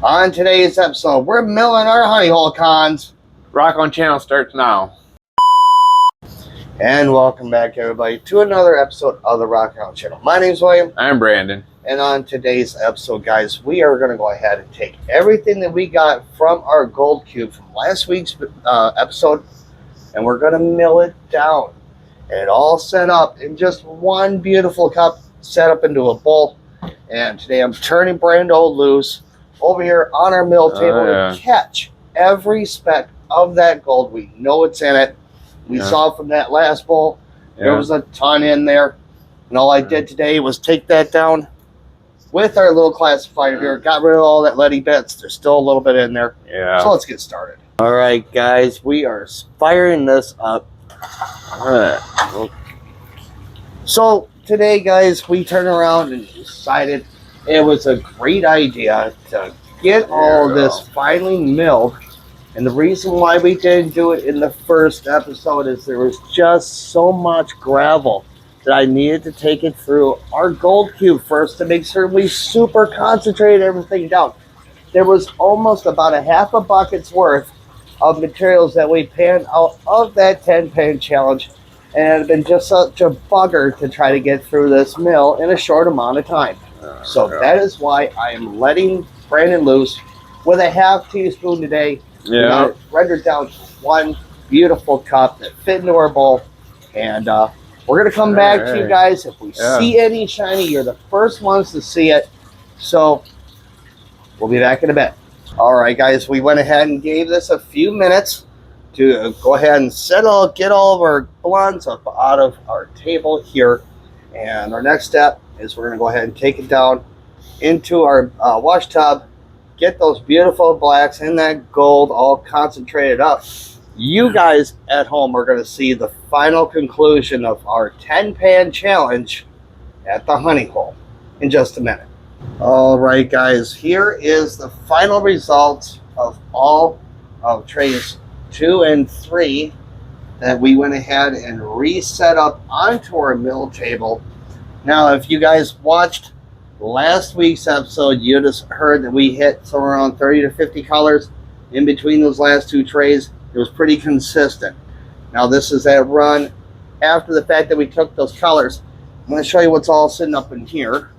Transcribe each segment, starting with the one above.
On today's episode, we're milling our honey hole cons. Rock On Channel starts now. And welcome back, everybody, to another episode of the Rock On Channel. My name's William. I'm Brandon. And on today's episode, guys, we are going to go ahead and take everything that we got from our gold cube from last week's episode, and we're going to mill it down. And it all set up in just one beautiful cup, set up into a bowl. And today I'm turning Brando loose over here on our mill table to catch every speck of that gold. We know it's in it. We saw from that last bowl, there was a ton in there. And all I did today was take that down with our little classifier here. Got rid of all that leady bits. There's still a little bit in there. Yeah. So let's get started. All right, guys. We are firing this up. So today, guys, we turned around and decided it was a great idea to get all this finely milled. And the reason why we didn't do it in the first episode is there was just so much gravel that I needed to take it through our gold cube first to make sure we super concentrated everything down. There was almost about a half a bucket's worth of materials that we panned out of that 10-pan challenge, and it had been just such a bugger to try to get through this mill in a short amount of time. So that is why I am letting Brandon loose with a half teaspoon today. Yeah. Rendered down to one beautiful cup that fit into our bowl. And we're going to come back to you guys. If we see any shiny, you're the first ones to see it. So we'll be back in a bit. All right, guys, we went ahead and gave this a few minutes to go ahead and get all of our blondes up out of our table here. And our next step is we're going to go ahead and take it down into our wash tub, get those beautiful blacks and that gold all concentrated up. You guys at home are going to see the final conclusion of our 10-pan challenge at the honey hole in just a minute. All right, guys, here is the final results of all of trays 2 and 3 that we went ahead and reset up onto our mill table. Now, if you guys watched last week's episode, you just heard that we hit somewhere around 30 to 50 colors in between those last two trays. It was pretty consistent. Now, this is that run after the fact that we took those colors. I'm going to show you what's all sitting up in here.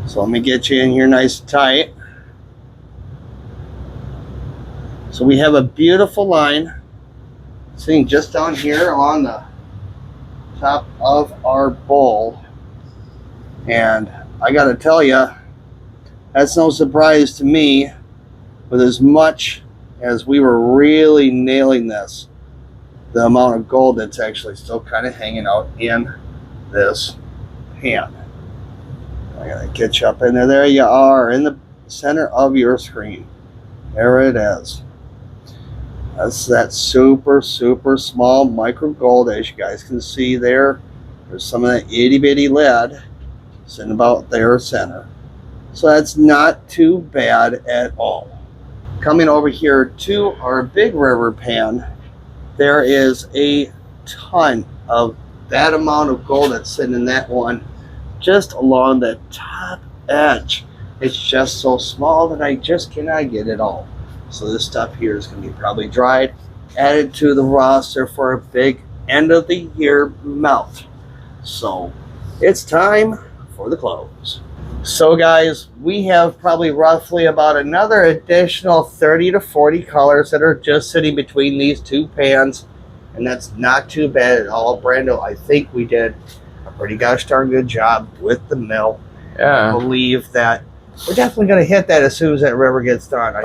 So let me get you in here nice and tight. So we have a beautiful line sitting just down here along the top of our bowl. And I got to tell you, that's no surprise to me, with as much as we were really nailing this, the amount of gold that's actually still kind of hanging out in this pan. I got to get you up in there. There you are, in the center of your screen. There it is. That's that super, super small micro gold, as you guys can see there. There's some of that itty bitty lead sitting about there center. So that's not too bad at all. Coming over here to our Big River pan, there is a ton of that amount of gold that's sitting in that one, just along the top edge. It's just so small that I just cannot get it all. So this stuff here is going to be probably dried, added to the roster for a big end of the year melt. So it's time for the close. So guys, we have probably roughly about another additional 30 to 40 colors that are just sitting between these two pans, and that's not too bad at all. Brando, I think we did a pretty gosh darn good job with the mill. Yeah. I believe that we're definitely going to hit that as soon as that river gets done. I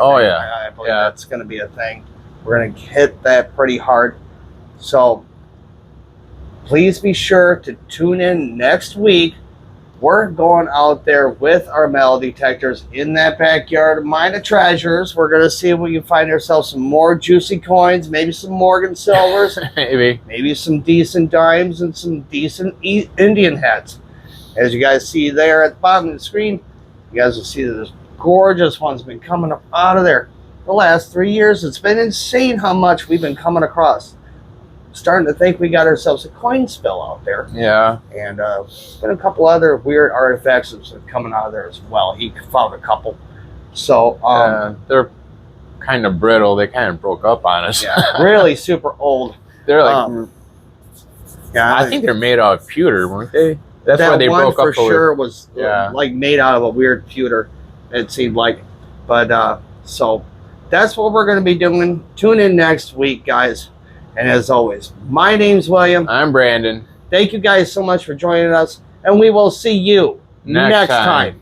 believe that's going to be a thing. We're going to hit that pretty hard. So please be sure to tune in next week. We're going out there with our metal detectors in that backyard of Mine of Treasures. We're going to see if we can find ourselves some more juicy coins, maybe some Morgan Silvers, maybe some decent dimes and some decent Indian heads. As you guys see there at the bottom of the screen, you guys will see that there's gorgeous ones been coming up out of there the last 3 years. It's been insane how much we've been coming across. starting to think we got ourselves a coin spill out there. Yeah. And there's been a couple other weird artifacts that's coming out of there as well. He found a couple. So they're kind of brittle. They kind of broke up on us. yeah, really super old. They're like, Yeah, I think they're made out of pewter, weren't they? That's that why they one broke for up. sure was Yeah. like made out of a weird pewter. It seemed like, but so that's what we're going to be doing. Tune in next week, guys. And as always, my name's William. I'm Brandon. Thank you guys so much for joining us, and we will see you next time.